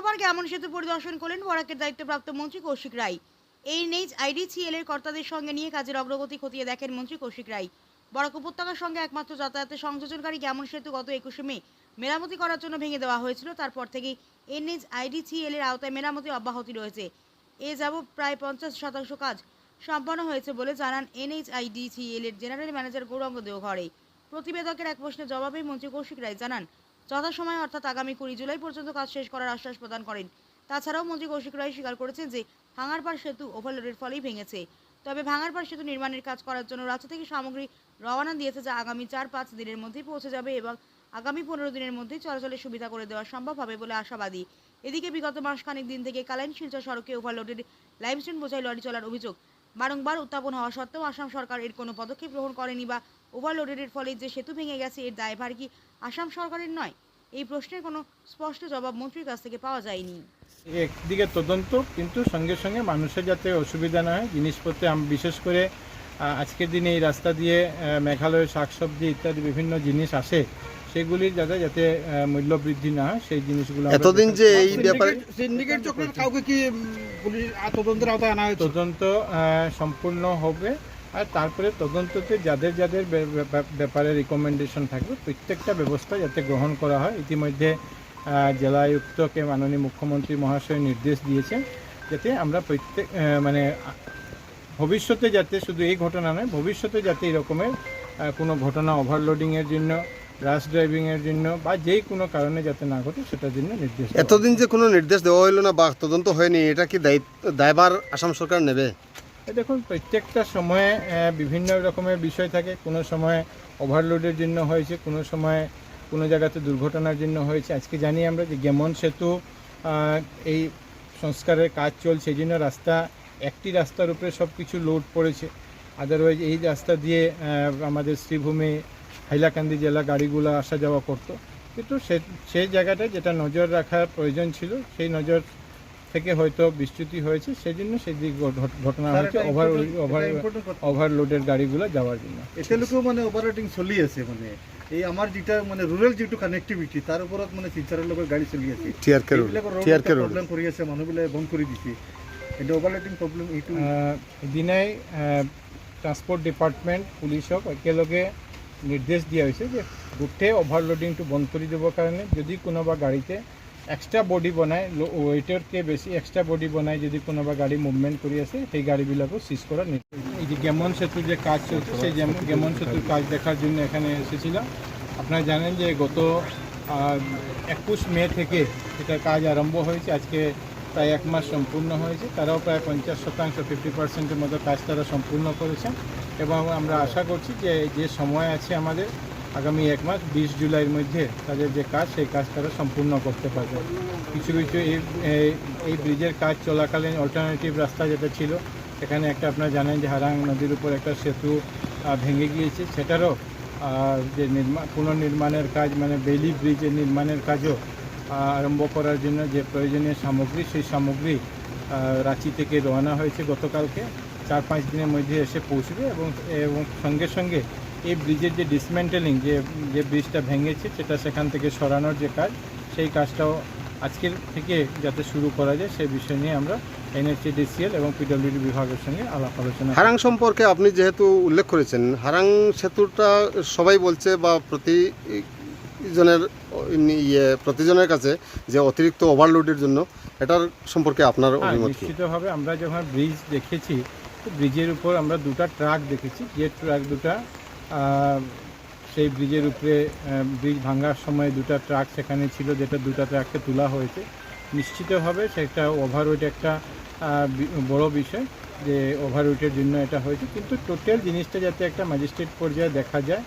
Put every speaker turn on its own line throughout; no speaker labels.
শুক্রবার গ্যামন সেতু পরিদর্শন করলেন বরাকের দায়িত্বপ্রাপ্ত মন্ত্রী কৌশিক রায়। NHIDCL এর কর্তাদের সঙ্গে নিয়ে কাজের অগ্রগতি খতিয়ে দেখেন মন্ত্রী কৌশিক রায়। বরাক উপত্যকার সঙ্গে একমাত্র যাতায়াতের সংযোজনকারী গ্যামন সেতু গত 21শে মে মেরামতি করার জন্য ভেঙে দেওয়া হয়েছিল। তারপর থেকেই NHIDCL এর আওতায় মেরামতি অব্যাহতি রয়েছে। এ যাবৎ প্রায় 50% কাজ সম্পন্ন হয়েছে বলে জানান NHIDCL এর জেনারেল ম্যানেজার গৌরাঙ্গ দেওঘরে। প্রতিবেদকের এক প্রশ্নের জবাবে মন্ত্রী কৌশিক রায় জানান, যথাসময়ে অর্থাৎ আগামী 20 জুলাই পর্যন্ত কাজ শেষ করার আশ্বাস প্রদান করেন। তাছাড়াও মন্ত্রী কৌশিক রায় স্বীকার করেছেন যে ভাঙারপাড় সেতু ওভারলোডের ফলেই ভেঙেছে। তবে ভাঙারপাড় সেতু নির্মাণের কাজ করার জন্য রাজ্য থেকে সামগ্রী রওনা দিয়েছে, যা আগামী 4-5 দিনের মধ্যেই পৌঁছে যাবে এবং আগামী 15 দিনের মধ্যেই চলাচলের সুবিধা করে দেওয়া সম্ভব হবে বলে আশাবাদী। এদিকে বিগত মাসখানেক দিন থেকে কালাইন শিলচর সড়কে ওভারলোডেড লাইমস্টোন বোঝাই লরি চলার অভিযোগ বারংবার উত্থাপন হওয়া সত্ত্বেও আসাম সরকার এর কোনো পদক্ষেপ গ্রহণ করেনি বা ওভারলোডের ফলে যে সেতু ভেঙে গেছে এর দায়ভার কি আসাম সরকারের নয়? এই প্রশ্নের কোনো স্পষ্ট জবাব মন্ত্রীর কাছ থেকে পাওয়া যায়নি।
একদিকে তদন্ত, কিন্তু সঙ্গে সঙ্গে মানুষের যাতে অসুবিধা না হয় জিনিসপত্রে, বিশেষ করে আজকের দিনে এই রাস্তা দিয়ে মেঘালয়ের শাকসবজি ইত্যাদি বিভিন্ন জিনিস আসে, সেগুলির যাতে মূল্য বৃদ্ধি না হয় সেই জিনিসগুলো
এতদিন যে এই ব্যাপারে
সিন্ডিকেট চক্রের কাউকে কি পুলিশ তদন্তের আওতায় আনা হয়েছে?
তদন্ত সম্পূর্ণ হবে, আর তারপরে তদন্ততে যাদের যাদের ব্যাপারে রিকমেন্ডেশন থাকবে প্রত্যেকটা ব্যবস্থা যাতে গ্রহণ করা হয়। ইতিমধ্যে জেলা আয়ুক্তকে মাননীয় মুখ্যমন্ত্রী মহাশয় নির্দেশ দিয়েছেন যাতে আমরা প্রত্যেক ভবিষ্যতে যাতে শুধু এই ঘটনা নয়, ভবিষ্যতে যাতে এই রকমের কোনো ঘটনা ওভারলোডিংয়ের জন্য, রাশ ড্রাইভিংয়ের জন্য বা যেই কোনো কারণে যাতে না ঘটে সেটার জন্য নির্দেশ।
এতদিন যে কোনো নির্দেশ দেওয়া হলো না বা তদন্ত হয়নি, এটা কি দায়ভার আসাম সরকার নেবে?
দেখুন, প্রত্যেকটা সময়ে বিভিন্ন রকমের বিষয় থাকে। কোনো সময় ওভারলোডের জন্য হয়েছে, কোনো সময় কোনো জায়গাতে দুর্ঘটনার জন্য হয়েছে। আজকে জানি আমরা যে গেমন সেতু এই সংস্কারের কাজ চলছে, এই জন্য একটি রাস্তার উপরে সব কিছু লোড পড়েছে। আদারওয়াইজ এই রাস্তা দিয়ে আমাদের শ্রীভূমি হাইলাকান্দি জেলা গাড়িগুলো আসা যাওয়া করতো, কিন্তু সেই জায়গাটায় যেটা নজর রাখার প্রয়োজন ছিল সেই নজর থেকে হয়তো বিচ্যুতি হয়েছে, সেই জন্য সেই দিক ঘটনা হয়েছে ওভারলোডের গাড়িগুলো যাওয়ার জন্য।
এতেলেও মানে ওভারলোডিং চলি আছে, মানে এই আমার যেটা মানে রুরাল যেটো কানেক্টিভিটি তার উপৰত মানে শিলচৰৰ লগত গাড়ী চলি আছে,
টিআরকে
প্ৰব্লেম কৰি আছে, মানুহবিলাক বন্ধ কৰি দিছে। এটা ওভাৰলোডিং প্ৰব্লেম এইটো
দিনাই ট্ৰান্সপৰ্ট ডিপাৰ্টমেণ্ট পুলিচক একেলগে নিৰ্দেশ দিয়া হৈছে যে গোটেই ওভাৰলোডিংটো বন্ধ কৰি দিবৰ কাৰণে যদি কোনোবা গাড়ীতে এক্সট্রা বডি বনায়, ওয়েটরকে বেশি এক্সট্রা বডি বনায় যদি কোনোবা গাড়ি মুভমেন্ট করে আছে সেই গাড়িগুলোকে সিজ করার নির্দেশ। এই যে গেমন সেতুর যে কাজ চলছে সেই গেমন সেতুর কাজ দেখার জন্য এখানে এসেছিলাম। আপনারা জানেন যে গত 21 মে থেকে এটার কাজ আরম্ভ হয়েছে, আজকে প্রায় 1 মাস সম্পূর্ণ হয়েছে। তারাও প্রায় 50% 50%-এর মতো কাজ তারা সম্পূর্ণ করেছেন এবং আমরা আশা করছি যে সময় আছে আমাদের আগামী 1 মাস 20 জুলাইয়ের মধ্যে তাদের যে কাজ সেই কাজ তারা সম্পূর্ণ করতে পারবে। কিছু এই ব্রিজের কাজ চলাকালীন অল্টারনেটিভ রাস্তা যেটা ছিল, এখানে একটা আপনারা জানেন যে হারাং নদীর উপর একটা সেতু ভেঙে গিয়েছে, সেটারও যে পুনর্নির্মাণের কাজ মানে বেলি ব্রিজের নির্মাণের কাজও আরম্ভ করার জন্য যে প্রয়োজনীয় সামগ্রী, সেই সামগ্রী রাঁচি থেকে রওনা হয়েছে গতকালকে। 4-5 দিনের মধ্যে এসে পৌঁছবে এবং সঙ্গে সঙ্গে এই ব্রিজের যে ডিসমেন্টেলিং, যে ব্রিজটা ভেঙেছে সেটা সেখান থেকে সরানোর যে কাজ, সেই কাজটাও আজকের থেকে যাতে শুরু করা যায় সেই বিষয় নিয়ে আমরা NHIDCL এবং PWD বিভাগের সঙ্গে আলাপ আলোচনা।
হারাং সম্পর্কে আপনি যেহেতু উল্লেখ করেছেন, হারাং সেতুটা সবাই বলছে বা প্রতিজনের কাছে যে অতিরিক্ত ওভারলোডের জন্য, এটার সম্পর্কে আপনার অভিমত কি?
নিশ্চিতভাবে আমরা যখন ব্রিজ দেখেছি, ব্রিজের উপর আমরা 2টা ট্রাক দেখেছি, যে ট্রাক 2টা সেই ব্রিজের উপরে ব্রিজ ভাঙার সময় 2টা ট্রাক সেখানে ছিল, যেটা 2টা ট্রাককে তোলা হয়েছে। নিশ্চিতভাবে সেটা ওভারওয়েট একটা বড় বিষয় যে ওভারওয়েটের জন্য এটা হয়েছে, কিন্তু টোটাল জিনিসটা যাতে একটা ম্যাজিস্ট্রেট পর্যায়ে দেখা যায়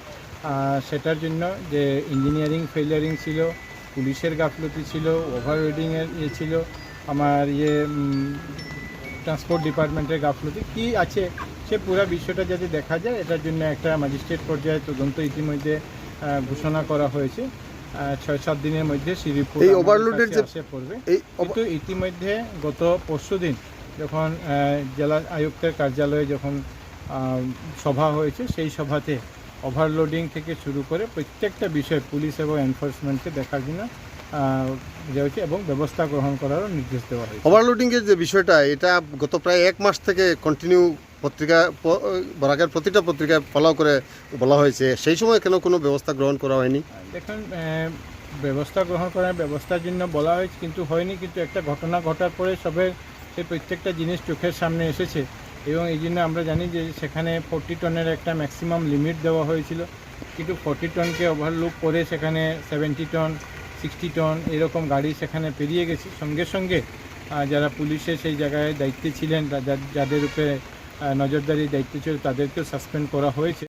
সেটার জন্য যে ইঞ্জিনিয়ারিং ফেলিয়ারিং ছিল, পুলিশের গাফলতি ছিল, ওভারওয়েডিংয়ের ছিল, আমার ট্রান্সপোর্ট ডিপার্টমেন্টের গাফলতি কী আছে, সে পুরো বিষয়টা যাতে দেখা যায় এটার জন্য একটা ম্যাজিস্ট্রেট পর্যায়ে তদন্ত ইতিমধ্যে ঘোষণা করা হয়েছে। 6-7 দিনের মধ্যে সেই রিপোর্ট
এই ওভারলোডের যে
পড়বে। কিন্তু ইতিমধ্যে গত পরশুদিন যখন জেলা আয়ুক্তের কার্যালয়ে যখন সভা হয়েছে, সেই সভাতে ওভারলোডিং থেকে শুরু করে প্রত্যেকটা বিষয় পুলিশ এবং এনফোর্সমেন্টকে দেখার জন্য দেওয়া হয়েছে এবং ব্যবস্থা গ্রহণ করারও নির্দেশ দেওয়া হয়েছে।
ওভারলোডিংয়ের যে বিষয়টা, এটা গত প্রায় 1 মাস থেকে কন্টিনিউ বরাকের প্রতিটা পত্রিকায় ফলো করে বলা হয়েছে, সেই সময় কেন কোনো ব্যবস্থা গ্রহণ করা হয়নি?
দেখুন, ব্যবস্থা গ্রহণ করার ব্যবস্থার জন্য বলা হয়েছে কিন্তু হয়নি, কিন্তু একটা ঘটনা ঘটার পরে সবের সেই প্রত্যেকটা জিনিস চোখের সামনে এসেছে এবং এই জন্য আমরা জানি যে সেখানে 40 টনের একটা ম্যাক্সিমাম লিমিট দেওয়া হয়েছিল, কিন্তু 40 টনকে ওভারলুক করে সেখানে 70 টন 60 টন এরকম গাড়ি সেখানে পেরিয়ে গেছে। সঙ্গে সঙ্গে যারা পুলিশের সেই জায়গায় দায়িত্বে ছিলেন, যাদের উপরে নজরদারির দায়িত্ব ছিল, তাদেরকেও সাসপেন্ড করা হয়েছে।